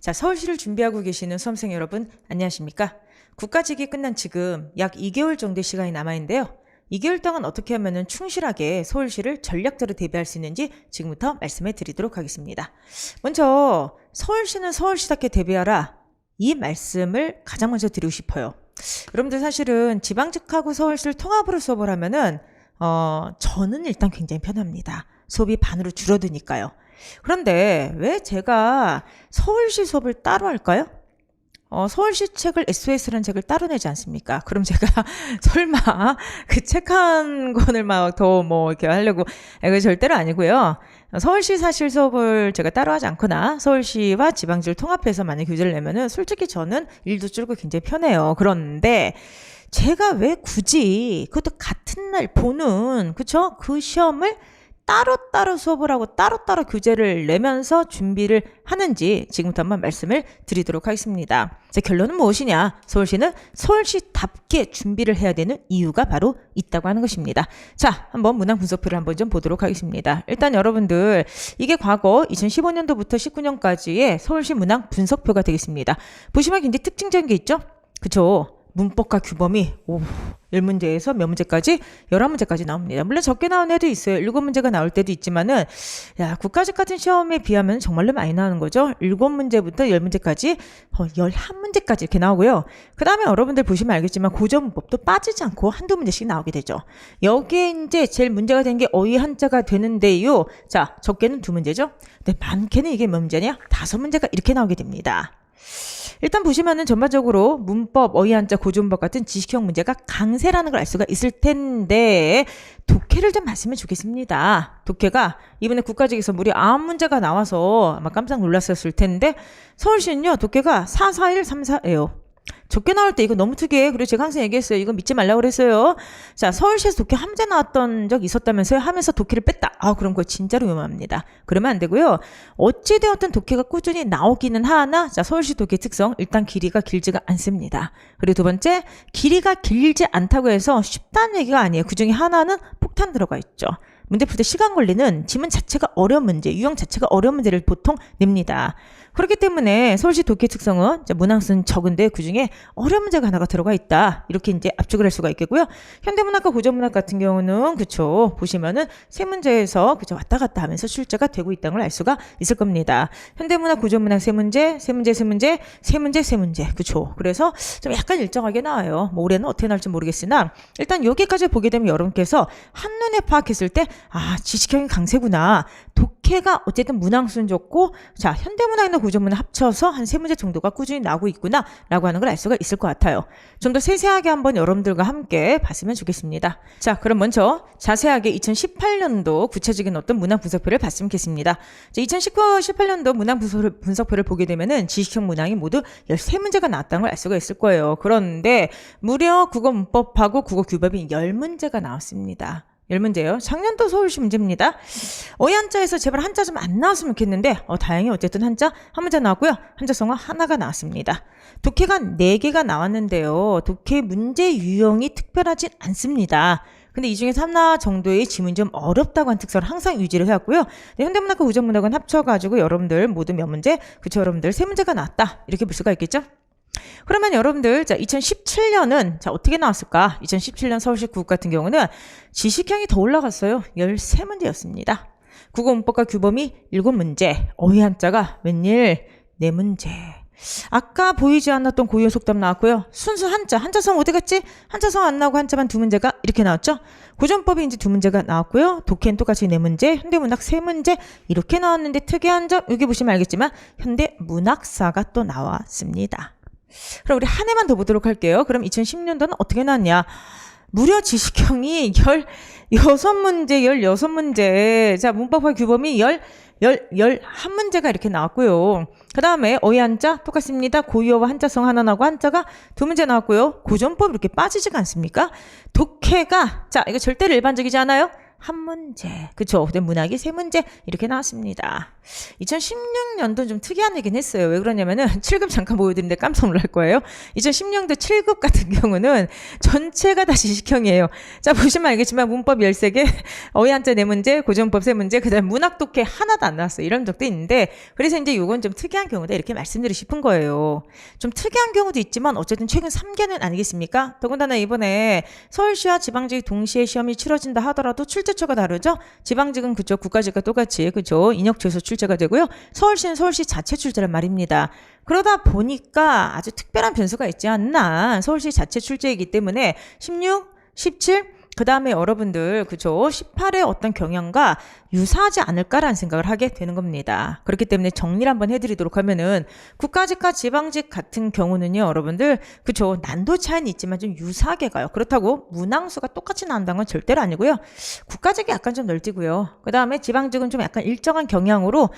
자, 서울시를 준비하고 계시는 수험생 여러분, 안녕하십니까? 국가직이 끝난 지금 약 2개월 정도의 시간이 남아있는데요. 2개월 동안 어떻게 하면 충실하게 서울시를 전략적으로 대비할 수 있는지 지금부터 말씀해 드리도록 하겠습니다. 먼저 서울시는 서울시답게 대비하라, 이 말씀을 가장 먼저 드리고 싶어요. 여러분들 사실은 지방직하고 서울시를 통합으로 수업을 하면은 저는 일단 굉장히 편합니다. 수업이 반으로 줄어드니까요. 그런데 왜 제가 서울시 수업을 따로 할까요? 서울시 책을 SOS라는 책을 따로 내지 않습니까? 그럼 제가 설마 그 책 한 권을 막 더 이렇게 하려고, 이거 절대로 아니고요. 서울시 사실 수업을 제가 따로 하지 않거나 서울시와 지방지를 통합해서 만약 교재를 내면은 솔직히 저는 일도 줄고 굉장히 편해요. 그런데 제가 왜 굳이 그것도 같은 날 보는, 그쵸? 그 시험을 따로따로 수업을 하고 따로따로 교재를 내면서 준비를 하는지 지금부터 한번 말씀을 드리도록 하겠습니다. 자, 결론은 무엇이냐? 서울시는 서울시답게 준비를 해야 되는 이유가 바로 있다고 하는 것입니다. 자, 한번 문항 분석표를 한번 좀 보도록 하겠습니다. 일단 여러분들, 이게 과거 2015년도부터 19년까지의 서울시 문항 분석표가 되겠습니다. 보시면 굉장히 특징적인 게 있죠? 그쵸? 문법과 규범이 1문제에서 몇 문제까지? 11문제까지 나옵니다. 물론 적게 나온 애도 있어요. 7문제가 나올 때도 있지만은, 국가직 같은 시험에 비하면 정말로 많이 나오는 거죠. 7문제부터 10문제까지, 11문제까지 이렇게 나오고요. 그 다음에 여러분들 보시면 알겠지만 고전문법도 빠지지 않고 한두 문제씩 나오게 되죠. 여기에 이제 제일 문제가 된 게 어휘 한자가 되는데요. 자, 적게는 2문제죠. 근데 많게는 이게 몇 문제냐? 5문제가 이렇게 나오게 됩니다. 일단 보시면은 전반적으로 문법, 어휘 한자, 고전문법 같은 지식형 문제가 강세라는 걸 알 수가 있을 텐데, 독해를 좀 봤으면 좋겠습니다. 독해가 이번에 국가직에서 무려 9문제가 나와서 아마 깜짝 놀랐었을 텐데, 서울시는요 독해가 4, 4, 1, 3, 4예요. 적게 나올 때 이거 너무 특이해. 그리고 제가 항상 얘기했어요. 이거 믿지 말라고 그랬어요. 자, 서울시에서 독해 한 문제 나왔던 적 있었다면서요? 하면서 독해를 뺐다. 그럼 그거 진짜로 위험합니다. 그러면 안 되고요. 어찌되었든 독해가 꾸준히 나오기는 하나, 자, 서울시 독해 특성, 일단 길이가 길지가 않습니다. 그리고 두 번째, 길이가 길지 않다고 해서 쉽다는 얘기가 아니에요. 그 중에 하나는 폭탄 들어가 있죠. 문제 풀 때 시간 걸리는 지문 자체가 어려운 문제, 유형 자체가 어려운 문제를 보통 냅니다. 그렇기 때문에 서울시 독해 특성은 문항수는 적은데 그중에 어려운 문제가 하나가 들어가 있다. 이렇게 이제 압축을 할 수가 있겠고요. 현대문학과 고전문학 같은 경우는 그쵸, 보시면은 세 문제에서 그쵸, 왔다 갔다 하면서 출제가 되고 있다는 걸 알 수가 있을 겁니다. 현대문학, 고전문학 세 문제, 세 문제, 세 문제, 세 문제, 세 문제. 그쵸. 그래서 좀 약간 일정하게 나와요. 올해는 어떻게 나올지 모르겠으나 일단 여기까지 보게 되면 여러분께서 한눈에 파악했을 때 지식형이 강세구나. 독해가 어쨌든 문항수는 좋고, 자, 현대문학이나 고전문학 합쳐서 한 3문제 정도가 꾸준히 나오고 있구나 라고 하는 걸 알 수가 있을 것 같아요. 좀 더 세세하게 한번 여러분들과 함께 봤으면 좋겠습니다. 자, 그럼 먼저 자세하게 2018년도 구체적인 어떤 문항 분석표를 봤으면 좋겠습니다. 2019, 18년도 문항 분석표를 보게 되면은 지식형 문항이 모두 13문제가 나왔다는 걸 알 수가 있을 거예요. 그런데 무려 국어 문법하고 국어 규범이 10문제가 나왔습니다. 10문제요. 작년도 서울시 문제입니다. 어휘 한자에서 제발 한자 좀 안 나왔으면 좋겠는데 다행히 어쨌든 한자 한 문제 나왔고요. 한자성어 하나가 나왔습니다. 독해가 4개가 나왔는데요. 독해 문제 유형이 특별하진 않습니다. 근데 이 중에서 하나 정도의 지문이 좀 어렵다고 한 특성을 항상 유지를 해왔고요. 현대문학과 고전문학은 합쳐가지고 여러분들 모두 몇 문제? 그쵸, 여러분들 3문제가 나왔다. 이렇게 볼 수가 있겠죠? 그러면 여러분들, 자, 2017년은, 자, 어떻게 나왔을까? 2017년 서울시 국어 같은 경우는 지식형이 더 올라갔어요. 13문제였습니다. 국어 문법과 규범이 7문제, 어휘 한자가 웬일 4문제. 아까 보이지 않았던 고유어 속담 나왔고요. 순수 한자성 어디 갔지? 한자성 안 나오고 한자만 2문제가 이렇게 나왔죠? 고전법이 이제 2문제가 나왔고요. 독해는 똑같이 4문제, 현대문학 3문제 이렇게 나왔는데 특이한 점, 여기 보시면 알겠지만 현대문학사가 또 나왔습니다. 그럼 우리 한 해만 더 보도록 할게요. 그럼 2010년도는 어떻게 나왔냐? 무려 지식형이 16문제, 16문제. 자, 문법과 규범이 11문제가 이렇게 나왔고요. 그 다음에 어휘 한자 똑같습니다. 고유어와 한자성 하나 나오고 한자가 2문제 나왔고요. 고전법 이렇게 빠지지가 않습니까? 독해가, 자, 이거 절대로 일반적이지 않아요? 한 문제. 그쵸. 근데 문학이 세 문제 이렇게 나왔습니다. 2016년도 좀 특이한 얘기는 했어요. 왜 그러냐면은 7급 잠깐 보여드리는데 깜짝 놀랄 거예요. 2016년도 7급 같은 경우는 전체가 다 지식형이에요. 자, 보시면 알겠지만 문법 13개, 어휘 한자 4문제, 고전법 3문제, 그 다음에 문학 독해 하나도 안 나왔어요. 이런 적도 있는데, 그래서 이제 요건 좀 특이한 경우다 이렇게 말씀드리고 싶은 거예요. 좀 특이한 경우도 있지만 어쨌든 최근 3개는 아니겠습니까? 더군다나 이번에 서울시와 지방직 동시에 시험이 치러진다 하더라도 출제처가 다르죠? 지방직은 그쪽 국가직과 똑같이 그죠? 인역처에서 출제가 되고요. 서울시는 서울시 자체 출제란 말입니다. 그러다 보니까 아주 특별한 변수가 있지 않나. 서울시 자체 출제이기 때문에 16, 17, 그 다음에 여러분들 그죠 18의 어떤 경향과 유사하지 않을까라는 생각을 하게 되는 겁니다. 그렇기 때문에 정리를 한번 해드리도록 하면은 국가직과 지방직 같은 경우는요 여러분들 그죠 난도 차이는 있지만 좀 유사하게 가요. 그렇다고 문항수가 똑같이 나온다는 건 절대로 아니고요. 국가직이 약간 좀 널뛰고요. 그 다음에 지방직은 좀 약간 일정한 경향으로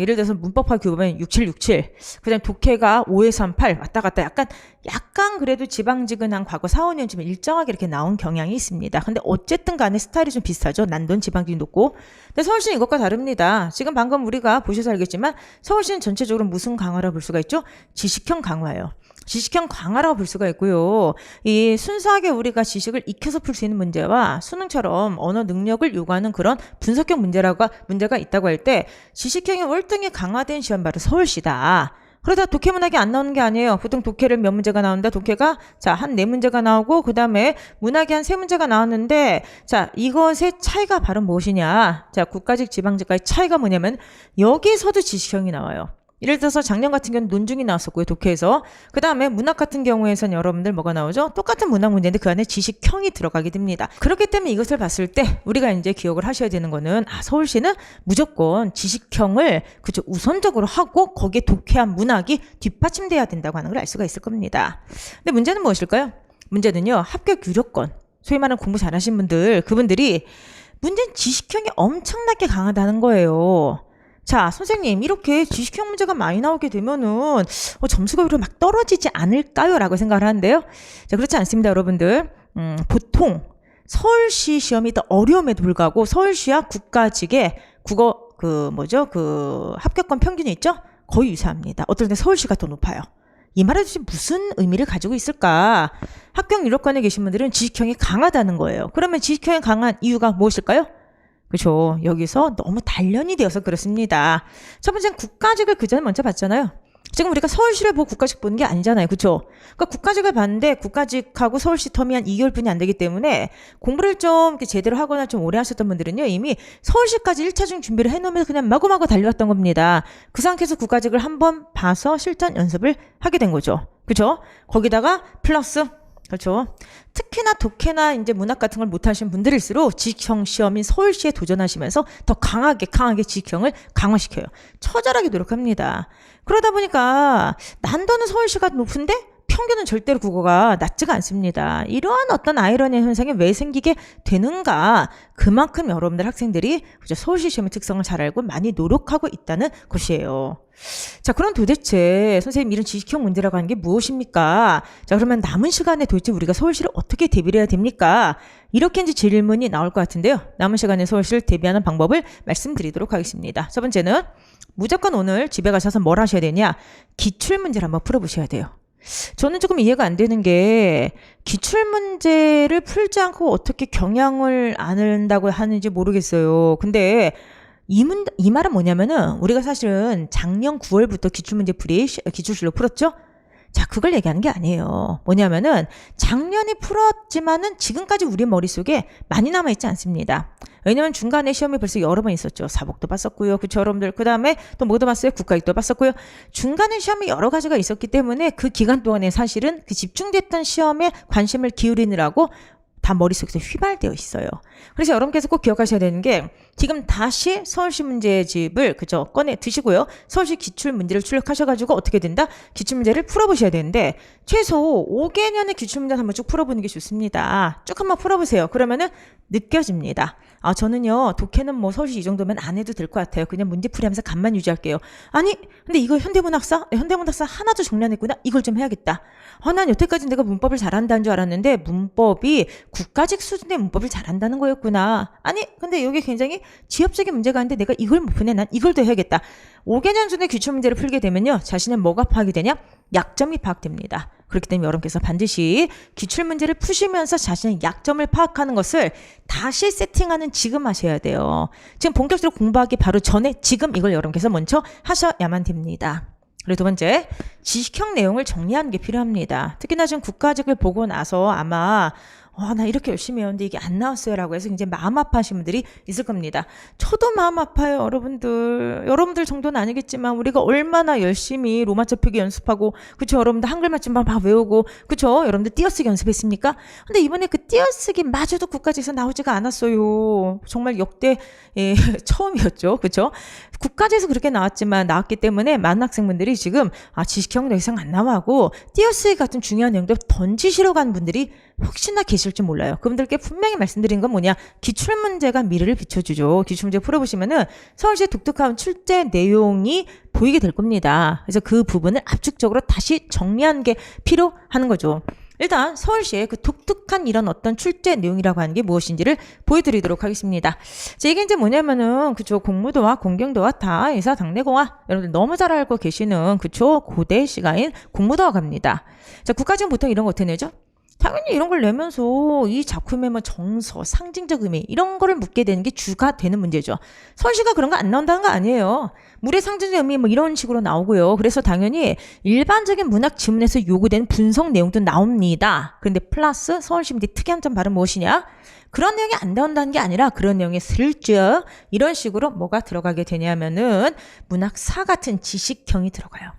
예를 들어서 문법화 교보면 6767, 그 다음에 독해가 5238 왔다 갔다 약간 그래도 지방직은 한 과거 4, 5년 좀 일정하게 이렇게 나온 경향이 있습니다. 근데 어쨌든 간에 스타일이 좀 비슷하죠. 난도는 지방직이 높고. 근데 서울시는 이것과 다릅니다. 지금 방금 우리가 보셔서 알겠지만 서울시는 전체적으로 무슨 강화라고 볼 수가 있죠? 지식형 강화예요. 지식형 강화라고 볼 수가 있고요. 이 순수하게 우리가 지식을 익혀서 풀 수 있는 문제와 수능처럼 언어 능력을 요구하는 그런 분석형 문제가 있다고 할 때 지식형이 월등히 강화된 시험 바로 서울시다. 그러다 독해 문학이 안 나오는 게 아니에요. 보통 독해를 몇 문제가 나온다. 독해가 한 4문제가 나오고 그 다음에 문학이 한 3문제가 나왔는데 자 이것의 차이가 바로 무엇이냐. 자 국가직 지방직과의 차이가 뭐냐면 여기서도 지식형이 나와요. 예를 들어서 작년 같은 경우는 논중이 나왔었고요. 독해에서. 그 다음에 문학 같은 경우에선 여러분들 뭐가 나오죠? 똑같은 문학 문제인데 그 안에 지식형이 들어가게 됩니다. 그렇기 때문에 이것을 봤을 때 우리가 이제 기억을 하셔야 되는 거는 서울시는 무조건 지식형을 그죠 우선적으로 하고 거기에 독해한 문학이 뒷받침돼야 된다고 하는 걸 알 수가 있을 겁니다. 근데 문제는 무엇일까요? 문제는요. 합격 유력권. 소위 말하는 공부 잘하신 분들 그분들이 문제는 지식형이 엄청나게 강하다는 거예요. 자, 선생님, 이렇게 지식형 문제가 많이 나오게 되면은, 점수가 오히려 막 떨어지지 않을까요? 라고 생각을 하는데요. 자, 그렇지 않습니다, 여러분들. 보통, 서울시 시험이 더 어려움에도 불구하고, 서울시와 국가직의 국어, 합격권 평균이 있죠? 거의 유사합니다. 어떨 때 서울시가 더 높아요. 이 말에 도대체 무슨 의미를 가지고 있을까? 합격 유력권에 계신 분들은 지식형이 강하다는 거예요. 그러면 지식형이 강한 이유가 무엇일까요? 그렇죠. 여기서 너무 단련이 되어서 그렇습니다. 첫 번째는 국가직을 그 전에 먼저 봤잖아요. 지금 우리가 서울시를 보고 국가직 보는 게 아니잖아요. 그렇죠? 그러니까 국가직을 봤는데 국가직하고 서울시 텀이 한 2개월뿐이 안 되기 때문에 공부를 좀 제대로 하거나 좀 오래 하셨던 분들은요. 이미 서울시까지 1차중 준비를 해놓으면서 그냥 마구마구 달려왔던 겁니다. 그 상태에서 국가직을 한번 봐서 실전 연습을 하게 된 거죠. 그렇죠? 거기다가 플러스 그렇죠. 특히나 독해나 이제 문학 같은 걸 못하신 분들일수록 지식형 시험인 서울시에 도전하시면서 더 강하게 지식형을 강화시켜요. 처절하게 노력합니다. 그러다 보니까 난도는 서울시가 높은데 평균은 절대로 국어가 낮지가 않습니다. 이러한 어떤 아이러니한 현상이 왜 생기게 되는가? 그만큼 여러분들 학생들이 서울시 시험의 특성을 잘 알고 많이 노력하고 있다는 것이에요. 자, 그럼 도대체 선생님 이런 지식형 문제라고 하는 게 무엇입니까? 자, 그러면 남은 시간에 도대체 우리가 서울시를 어떻게 대비를 해야 됩니까? 이렇게 이제 질문이 나올 것 같은데요. 남은 시간에 서울시를 대비하는 방법을 말씀드리도록 하겠습니다. 첫 번째는 무조건 오늘 집에 가셔서 뭘 하셔야 되냐? 기출문제를 한번 풀어보셔야 돼요. 저는 조금 이해가 안 되는 게 기출문제를 풀지 않고 어떻게 경향을 안 한다고 하는지 모르겠어요. 근데 이 말은 뭐냐면은 우리가 사실은 작년 9월부터 기출실로 풀었죠? 자, 그걸 얘기하는 게 아니에요. 뭐냐면은 작년에 풀었지만은 지금까지 우리 머릿속에 많이 남아있지 않습니다. 왜냐면 중간에 시험이 벌써 여러 번 있었죠. 사복도 봤었고요. 그쵸, 여러분들. 그 다음에 또 뭐도 봤어요? 국가직도 봤었고요. 중간에 시험이 여러 가지가 있었기 때문에 그 기간 동안에 사실은 그 집중됐던 시험에 관심을 기울이느라고 다 머릿속에서 휘발되어 있어요. 그래서 여러분께서 꼭 기억하셔야 되는 게 지금 다시 서울시 문제집을 그죠 꺼내 드시고요. 서울시 기출 문제를 출력하셔가지고 어떻게 된다? 기출 문제를 풀어보셔야 되는데 최소 5개년의 기출 문제를 한번 쭉 풀어보는 게 좋습니다. 쭉 한번 풀어보세요. 그러면은 느껴집니다. 아, 저는요, 독해는 뭐 서울시 이 정도면 안 해도 될 것 같아요. 그냥 문제풀이 하면서 감만 유지할게요. 아니, 근데 이거 현대문학사 하나도 정리 안 했구나? 이걸 좀 해야겠다. 난 여태까지 내가 문법을 잘한다는 줄 알았는데, 문법이 국가직 수준의 문법을 잘한다는 거였구나. 아니, 근데 여기 굉장히 지엽적인 문제가 있는데 내가 이걸 못 푸네. 난 이걸 더 해야겠다. 5개년 전에 기출문제를 풀게 되면요, 자신은 뭐가 파악이 되냐? 약점이 파악됩니다. 그렇기 때문에 여러분께서 반드시 기출문제를 푸시면서 자신의 약점을 파악하는 것을 다시 세팅하는 지금 하셔야 돼요. 지금 본격적으로 공부하기 바로 전에 지금 이걸 여러분께서 먼저 하셔야만 됩니다. 그리고 두 번째, 지식형 내용을 정리하는 게 필요합니다. 특히나 지금 국가직을 보고 나서 아마 나 이렇게 열심히 했는데 이게 안 나왔어요 라고 해서 이제 마음 아파하신 분들이 있을 겁니다. 저도 마음 아파요, 여러분들. 여러분들 정도는 아니겠지만 우리가 얼마나 열심히 로마자 표기 연습하고, 그쵸? 여러분들 한글 맞춤법 막 외우고, 그쵸? 여러분들 띄어쓰기 연습했습니까? 근데 이번에 그 띄어쓰기 마저도 국가직에서 나오지가 않았어요. 정말 역대 처음이었죠. 그쵸? 국가직에서 그렇게 나왔기 때문에 많은 학생분들이 지금 지식형 더 이상 안 나와하고 띄어쓰기 같은 중요한 내용들 던지시러 간 분들이 혹시나 계실지 몰라요. 그분들께 분명히 말씀드린 건 뭐냐? 기출문제가 미래를 비춰주죠. 기출문제 풀어보시면은 서울시 독특한 출제 내용이 보이게 될 겁니다. 그래서 그 부분을 압축적으로 다시 정리하는 게 필요한 거죠. 일단 서울시의 그 독특한 이런 어떤 출제 내용이라고 하는 게 무엇인지를 보여드리도록 하겠습니다. 자, 이게 이제 뭐냐면은 그쵸, 공무도와 공경도와 다 이사 당내공화, 여러분들 너무 잘 알고 계시는 그쵸, 고대 시가인 공무도와 갑니다. 자, 국가직은 보통 이런 거 어떻게 내죠? 당연히 이런 걸 내면서 이 작품의 뭐 정서, 상징적 의미 이런 거를 묻게 되는 게 주가 되는 문제죠. 서울시가 그런 거 안 나온다는 거 아니에요. 물의 상징적 의미 뭐 이런 식으로 나오고요. 그래서 당연히 일반적인 문학 지문에서 요구되는 분석 내용도 나옵니다. 그런데 플러스 서울시민들이 특이한 점 바로 무엇이냐? 그런 내용이 안 나온다는 게 아니라 그런 내용에 슬쩍 이런 식으로 뭐가 들어가게 되냐면은 문학사 같은 지식형이 들어가요.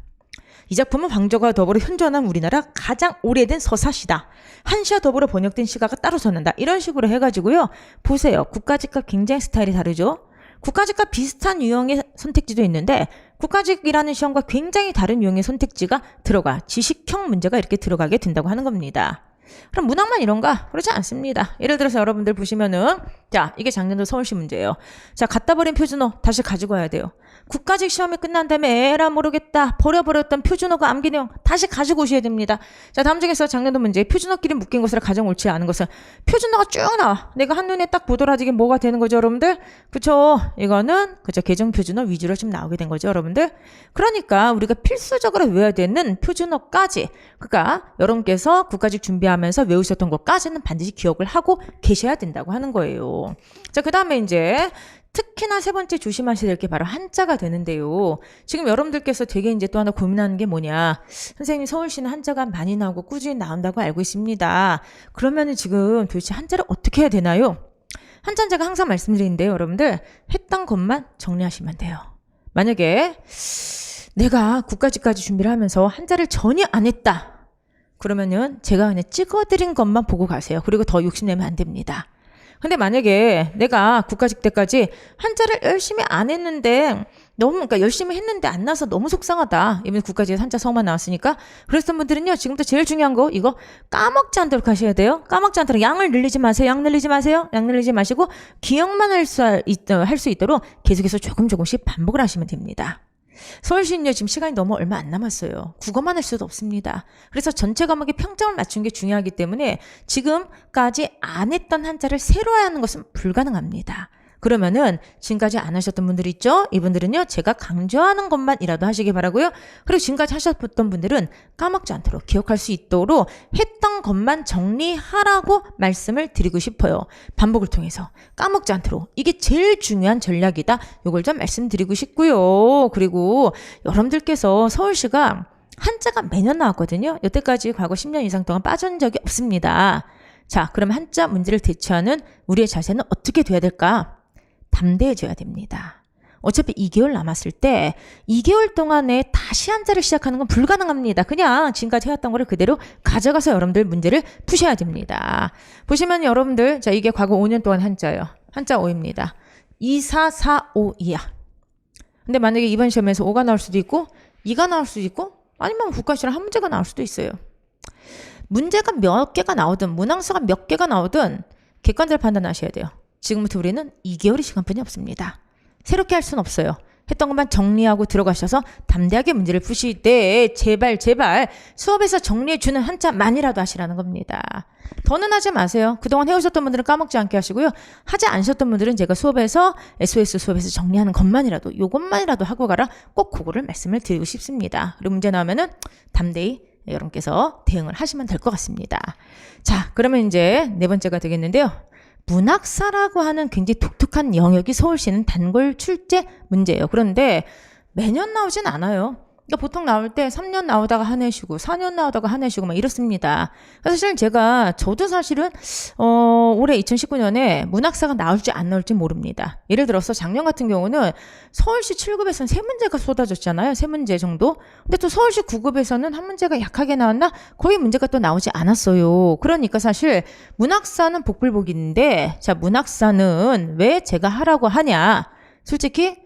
이 작품은 황조가 더불어 현존한 우리나라 가장 오래된 서사시다. 한시와 더불어 번역된 시가가 따로 전한다. 이런 식으로 해가지고요. 보세요. 국가직과 굉장히 스타일이 다르죠. 국가직과 비슷한 유형의 선택지도 있는데 국가직이라는 시험과 굉장히 다른 유형의 선택지가 들어가 지식형 문제가 이렇게 들어가게 된다고 하는 겁니다. 그럼 문학만 이런가? 그렇지 않습니다. 예를 들어서 여러분들 보시면은 자, 이게 작년도 서울시 문제예요. 자, 갖다 버린 표준어 다시 가지고 와야 돼요. 국가직 시험이 끝난 다음에 에라 모르겠다 버려버렸던 표준어가 암기 내용 다시 가지고 오셔야 됩니다. 자, 다음 중에서 작년도 문제 표준어끼리 묶인 것을 가장 옳지 않은 것은 표준어가 쭉 나와. 내가 한눈에 딱 보더라도 이게 뭐가 되는 거죠, 여러분들? 그쵸? 이거는 그쵸, 개정 표준어 위주로 좀 나오게 된 거죠, 여러분들? 그러니까 우리가 필수적으로 외워야 되는 표준어까지, 그러니까 여러분께서 국가직 준비하면서 외우셨던 것까지는 반드시 기억을 하고 계셔야 된다고 하는 거예요. 자, 그 다음에 이제 특히나 세 번째 조심하셔야 될 게 바로 한자가 되는데요. 지금 여러분들께서 되게 이제 또 하나 고민하는 게 뭐냐. 선생님, 서울시는 한자가 많이 나오고 꾸준히 나온다고 알고 있습니다. 그러면은 지금 도대체 한자를 어떻게 해야 되나요? 한자는 제가 항상 말씀드리는데요, 여러분들. 했던 것만 정리하시면 돼요. 만약에 내가 국가직까지 준비를 하면서 한자를 전혀 안 했다. 그러면은 제가 그냥 찍어드린 것만 보고 가세요. 그리고 더 욕심내면 안 됩니다. 근데 만약에 내가 국가직 때까지 한자를 열심히 안 했는데 그러니까 열심히 했는데 안 나서 너무 속상하다. 이번에 국가직에서 한자 성만 나왔으니까. 그랬던 분들은요, 지금부터 제일 중요한 거, 이거 까먹지 않도록 하셔야 돼요. 까먹지 않도록 양을 늘리지 마세요. 양 늘리지 마시고 기억만 할 수 있도록 계속해서 조금씩 반복을 하시면 됩니다. 서울시는요, 지금 시간이 너무 얼마 안 남았어요. 국어만 할 수도 없습니다. 그래서 전체 과목에 평점을 맞추는 게 중요하기 때문에 지금까지 안 했던 한자를 새로 하는 것은 불가능합니다. 그러면은 지금까지 안 하셨던 분들 있죠? 이분들은요, 제가 강조하는 것만이라도 하시기 바라고요. 그리고 지금까지 하셨던 분들은 까먹지 않도록 기억할 수 있도록 했던 것만 정리하라고 말씀을 드리고 싶어요. 반복을 통해서 까먹지 않도록. 이게 제일 중요한 전략이다. 이걸 좀 말씀드리고 싶고요. 그리고 여러분들께서 서울시가 한자가 매년 나왔거든요. 여태까지 과거 10년 이상 동안 빠진 적이 없습니다. 자, 그럼 한자 문제를 대처하는 우리의 자세는 어떻게 돼야 될까? 담대해져야 됩니다. 어차피 2개월 남았을 때 2개월 동안에 다시 한자를 시작하는 건 불가능합니다. 그냥 지금까지 해왔던 거를 그대로 가져가서 여러분들 문제를 푸셔야 됩니다. 보시면 여러분들, 자, 이게 과거 5년 동안 한자예요. 한자 5입니다. 2, 4, 4, 5, 2야. 근데 만약에 이번 시험에서 5가 나올 수도 있고 2가 나올 수도 있고 아니면 국가시험 한 문제가 나올 수도 있어요. 문제가 몇 개가 나오든 문항수가 몇 개가 나오든 객관적으로 판단하셔야 돼요. 지금부터 우리는 2개월의 시간뿐이 없습니다. 새롭게 할 수는 없어요. 했던 것만 정리하고 들어가셔서 담대하게 문제를 푸실 때 제발 수업에서 정리해주는 한자만이라도 하시라는 겁니다. 더는 하지 마세요. 그동안 해오셨던 분들은 까먹지 않게 하시고요. 하지 않으셨던 분들은 제가 수업에서 SOS 수업에서 정리하는 것만이라도 요것만이라도 하고 가라. 꼭 그거를 말씀을 드리고 싶습니다. 그리고 문제 나오면은 담대히 여러분께서 대응을 하시면 될 것 같습니다. 자, 그러면 이제 네 번째가 되겠는데요. 문학사라고 하는 굉장히 독특한 영역이 서울시는 단골 출제 문제예요. 그런데 매년 나오진 않아요. 그러니까 보통 나올 때 3년 나오다가 한 해 쉬고 4년 나오다가 한 해 쉬고 막 이렇습니다. 사실 저도 사실은 올해 2019년에 문학사가 나올지 안 나올지 모릅니다. 예를 들어서 작년 같은 경우는 서울시 7급에서는 3문제가 쏟아졌잖아요. 3문제 정도. 근데 또 서울시 9급에서는 한 문제가 약하게 나왔나? 거의 문제가 또 나오지 않았어요. 그러니까 사실 문학사는 복불복인데, 자, 문학사는 왜 제가 하라고 하냐? 솔직히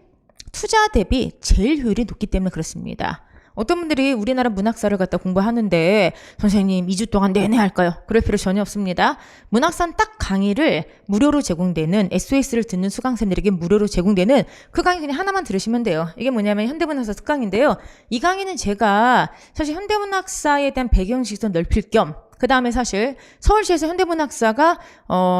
투자 대비 제일 효율이 높기 때문에 그렇습니다. 어떤 분들이 우리나라 문학사를 갖다 공부하는데 선생님 2주 동안 내내 할까요? 그럴 필요 전혀 없습니다. 문학사는 딱 강의를 무료로 제공되는 SOS를 듣는 수강생들에게 무료로 제공되는 그 강의 그냥 하나만 들으시면 돼요. 이게 뭐냐면 현대문학사 특강인데요. 이 강의는 제가 사실 현대문학사에 대한 배경지식도 넓힐 겸 그 다음에 사실 서울시에서 현대문학사가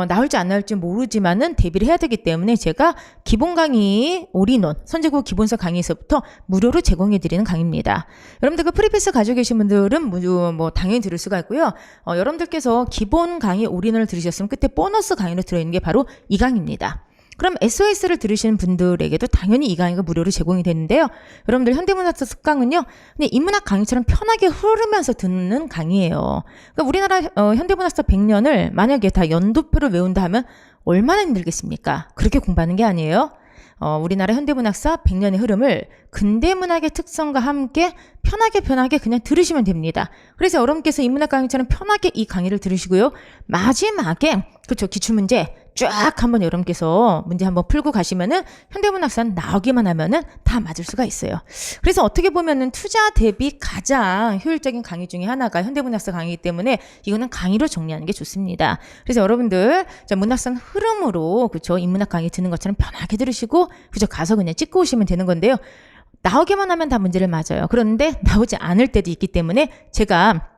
나올지 안 나올지 모르지만은 대비를 해야 되기 때문에 제가 기본 강의 올인원 선제국어 기본서 강의에서부터 무료로 제공해드리는 강의입니다. 여러분들 그 프리패스 가지고 계신 분들은 뭐 당연히 들을 수가 있고요. 여러분들께서 기본 강의 올인원을 들으셨으면 끝에 보너스 강의로 들어있는 게 바로 이 강의입니다. 그럼 SOS를 들으시는 분들에게도 당연히 이 강의가 무료로 제공이 되는데요. 여러분들 현대문학사 특강은요, 그냥 인문학 강의처럼 편하게 흐르면서 듣는 강의예요. 그러니까 우리나라 현대문학사 100년을 만약에 다 연도표를 외운다 하면 얼마나 힘들겠습니까? 그렇게 공부하는 게 아니에요. 우리나라 현대문학사 100년의 흐름을 근대문학의 특성과 함께 편하게 그냥 들으시면 됩니다. 그래서 여러분께서 인문학 강의처럼 편하게 이 강의를 들으시고요. 마지막에 기출문제 쫙 한번 여러분께서 문제 한번 풀고 가시면은 현대문학사는 나오기만 하면은 다 맞을 수가 있어요. 그래서 어떻게 보면은 투자 대비 가장 효율적인 강의 중에 하나가 현대문학사 강의이기 때문에 이거는 강의로 정리하는 게 좋습니다. 그래서 여러분들 문학산 흐름으로 인문학 강의 듣는 것처럼 편하게 들으시고 가서 그냥 찍고 오시면 되는 건데요. 나오기만 하면 다 문제를 맞아요. 그런데 나오지 않을 때도 있기 때문에 제가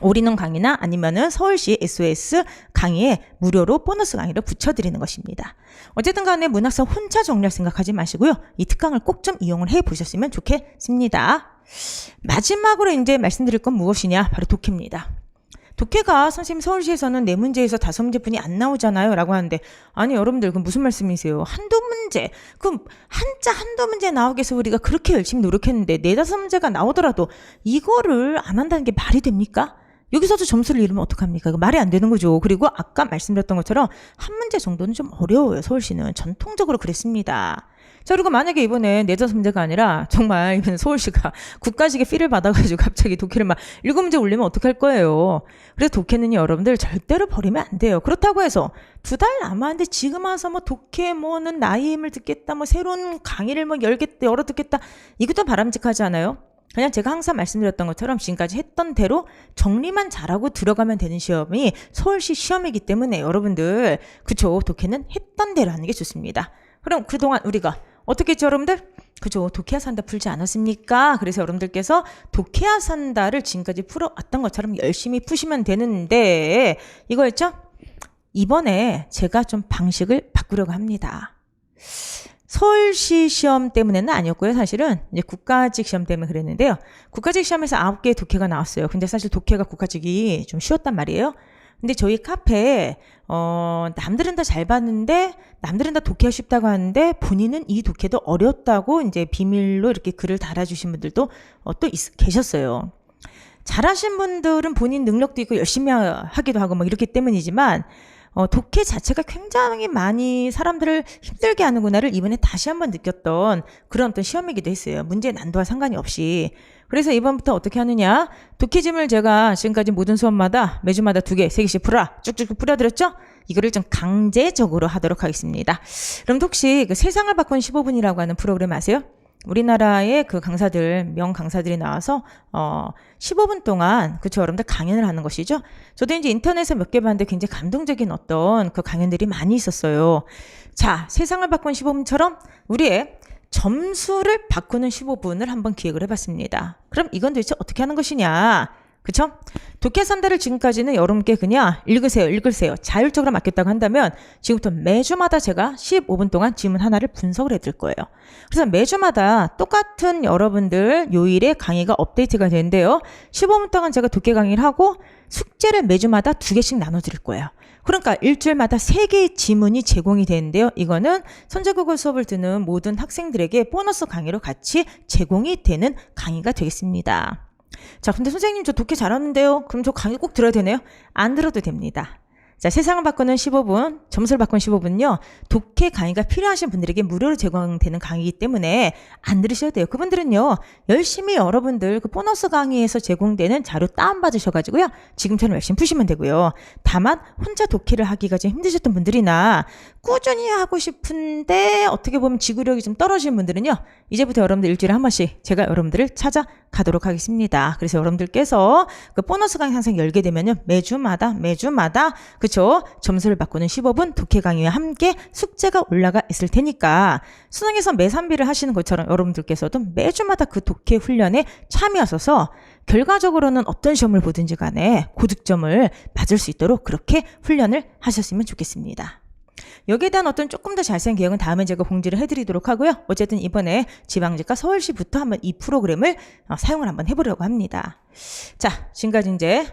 올인원 강의나 아니면은 서울시 SOS 강의에 무료로 보너스 강의를 붙여드리는 것입니다. 어쨌든 간에 문학사 혼자 정리할 생각하지 마시고요. 이 특강을 꼭 좀 이용을 해보셨으면 좋겠습니다. 마지막으로 이제 말씀드릴 건 무엇이냐? 바로 독해입니다. 독해가 선생님 서울시에서는 4문제에서 5문제뿐이 안 나오잖아요 라고 하는데, 아니 여러분들 그 무슨 말씀이세요? 한두 문제, 그 한두 문제 나오기 위해서 우리가 그렇게 열심히 노력했는데 4-5문제가 나오더라도 이거를 안 한다는 게 말이 됩니까? 여기서도 점수를 잃으면 어떡합니까? 말이 안 되는 거죠. 그리고 아까 말씀드렸던 것처럼 한 문제 정도는 좀 어려워요. 서울시는 전통적으로 그랬습니다. 자, 그리고 만약에 이번에 4-5문제가 아니라 정말 이번에 서울시가 국가직의 피를 받아가지고 갑자기 독해를 막 7문제 올리면 어떡할 거예요. 그래서 독해는 여러분들 절대로 버리면 안 돼요. 그렇다고 해서 2달 남았는데 지금 와서 뭐 독해 뭐는 나이임을 듣겠다, 뭐 새로운 강의를 뭐 열어 듣겠다, 이것도 바람직하지 않아요? 그냥 제가 항상 말씀드렸던 것처럼 지금까지 했던 대로 정리만 잘하고 들어가면 되는 시험이 서울시 시험이기 때문에 여러분들 독해는 했던 대로 하는 게 좋습니다. 그럼 그동안 우리가 어떻게 했죠 여러분들? 독해야 산다 풀지 않았습니까? 그래서 여러분들께서 독해야 산다를 지금까지 풀어왔던 것처럼 열심히 푸시면 되는데 이거였죠? 이번에 제가 좀 방식을 바꾸려고 합니다. 서울시 시험 때문에는 아니었고요. 사실은 이제 국가직 시험 때문에 그랬는데요. 국가직 시험에서 9개의 독해가 나왔어요. 근데 사실 독해가 국가직이 좀 쉬웠단 말이에요. 근데 저희 카페에 남들은 다 잘 봤는데 남들은 다 독해가 쉽다고 하는데 본인은 이 독해도 어렵다고 이제 비밀로 이렇게 글을 달아주신 분들도 또 계셨어요. 잘하신 분들은 본인 능력도 있고 열심히 하기도 하고 뭐 이렇기 때문이지만 독해 자체가 굉장히 많이 사람들을 힘들게 하는구나를 이번에 다시 한번 느꼈던 그런 어떤 시험이기도 했어요. 문제 난도와 상관이 없이. 그래서 이번부터 어떻게 하느냐? 독해짐을 제가 지금까지 모든 수업마다 매주마다 2개, 3개씩 풀어라 쭉쭉 풀어드렸죠? 이거를 좀 강제적으로 하도록 하겠습니다. 그럼 혹시 그 세상을 바꾼 15분이라고 하는 프로그램 아세요? 우리나라의 그 강사들, 명 강사들이 나와서 15분 동안 그쵸 여러분들 강연을 하는 것이죠. 저도 이제 인터넷에 몇 개 봤는데 굉장히 감동적인 어떤 그 강연들이 많이 있었어요. 자, 세상을 바꾼 15분처럼 우리의 점수를 바꾸는 15분을 한번 기획을 해봤습니다. 그럼 이건 도대체 어떻게 하는 것이냐? 그쵸? 독해 산다를 지금까지는 여러분께 그냥 읽으세요. 자율적으로 맡겼다고 한다면 지금부터 매주마다 제가 15분 동안 지문 하나를 분석을 해드릴 거예요. 그래서 매주마다 똑같은 여러분들 요일에 강의가 업데이트가 되는데요. 15분 동안 제가 독해 강의를 하고 숙제를 매주마다 2개씩 나눠드릴 거예요. 그러니까 일주일마다 3개의 지문이 제공이 되는데요. 이거는 선제국어 수업을 듣는 모든 학생들에게 보너스 강의로 같이 제공이 되는 강의가 되겠습니다. 자, 근데 선생님 저 독해 잘하는데요. 그럼 저 강의 꼭 들어야 되네요? 안 들어도 됩니다. 자, 세상을 바꾸는 15분, 점수를 바꾸는 15분요. 독해 강의가 필요하신 분들에게 무료로 제공되는 강의이기 때문에 안 들으셔도 돼요. 그분들은요. 열심히 여러분들 그 보너스 강의에서 제공되는 자료 다운받으셔가지고요. 지금처럼 열심히 푸시면 되고요. 다만 혼자 독해를 하기가 좀 힘드셨던 분들이나 꾸준히 하고 싶은데 어떻게 보면 지구력이 좀 떨어지는 분들은요. 이제부터 여러분들 일주일에 한 번씩 제가 여러분들을 찾아가도록 하겠습니다. 그래서 여러분들께서 그 보너스 강의 항상 열게 되면요. 매주마다 그쵸? 점수를 바꾸는 15분 독해 강의와 함께 숙제가 올라가 있을 테니까 수능에서 매산비를 하시는 것처럼 여러분들께서도 매주마다 그 독해 훈련에 참여하셔서 결과적으로는 어떤 시험을 보든지 간에 고득점을 받을 수 있도록 그렇게 훈련을 하셨으면 좋겠습니다. 여기에 대한 어떤 조금 더 자세한 계획은 다음에 제가 공지를 해드리도록 하고요. 어쨌든 이번에 지방직과 서울시부터 한번 이 프로그램을 사용을 한번 해보려고 합니다. 자, 지금까지 이제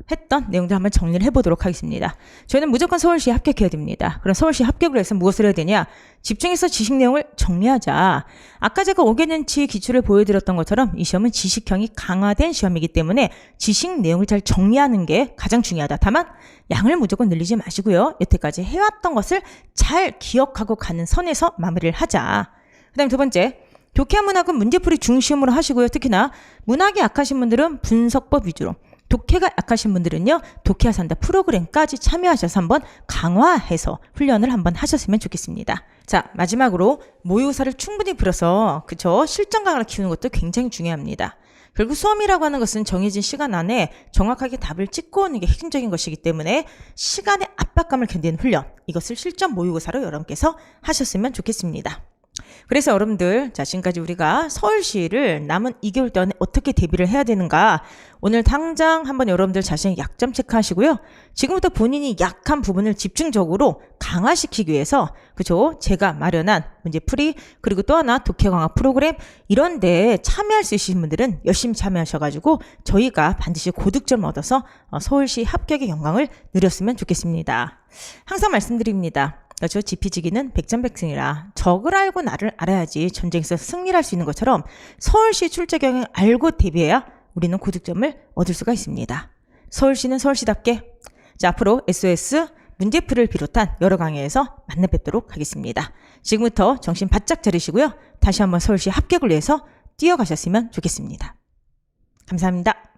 했던 내용들 한번 정리를 해보도록 하겠습니다. 저희는 무조건 서울시에 합격해야 됩니다. 그럼 서울시 합격을 해서 무엇을 해야 되냐? 집중해서 지식 내용을 정리하자. 아까 제가 5개년치 기출을 보여드렸던 것처럼 이 시험은 지식형이 강화된 시험이기 때문에 지식 내용을 잘 정리하는 게 가장 중요하다. 다만 양을 무조건 늘리지 마시고요. 여태까지 해왔던 것을 잘 기억하고 가는 선에서 마무리를 하자. 그 다음 두 번째. 독해와 문학은 문제풀이 중심으로 하시고요. 특히나 문학이 약하신 분들은 분석법 위주로, 독해가 약하신 분들은요. 독해와 산다 프로그램까지 참여하셔서 한번 강화해서 훈련을 한번 하셨으면 좋겠습니다. 자, 마지막으로 모의고사를 충분히 풀어서 그쵸? 실전 강화를 키우는 것도 굉장히 중요합니다. 결국 수험이라고 하는 것은 정해진 시간 안에 정확하게 답을 찍고 오는 게 핵심적인 것이기 때문에 시간의 압박감을 견디는 훈련, 이것을 실전 모의고사로 여러분께서 하셨으면 좋겠습니다. 그래서 여러분들, 자, 지금까지 우리가 서울시를 남은 2개월 동안에 어떻게 대비를 해야 되는가, 오늘 당장 한번 여러분들 자신의 약점 체크하시고요. 지금부터 본인이 약한 부분을 집중적으로 강화시키기 위해서, 그죠? 제가 마련한 문제풀이, 그리고 또 하나 독해 강화 프로그램, 이런 데 참여할 수 있으신 분들은 열심히 참여하셔가지고 저희가 반드시 고득점을 얻어서 서울시 합격의 영광을 누렸으면 좋겠습니다. 항상 말씀드립니다. 그렇죠. 지피지기는 백전백승이라 적을 알고 나를 알아야지 전쟁에서 승리를 할 수 있는 것처럼 서울시 출제 경향을 알고 대비해야 우리는 고득점을 얻을 수가 있습니다. 서울시는 서울시답게, 자, 앞으로 SOS 문제풀이를 비롯한 여러 강의에서 만나 뵙도록 하겠습니다. 지금부터 정신 바짝 차리시고요. 다시 한번 서울시 합격을 위해서 뛰어가셨으면 좋겠습니다. 감사합니다.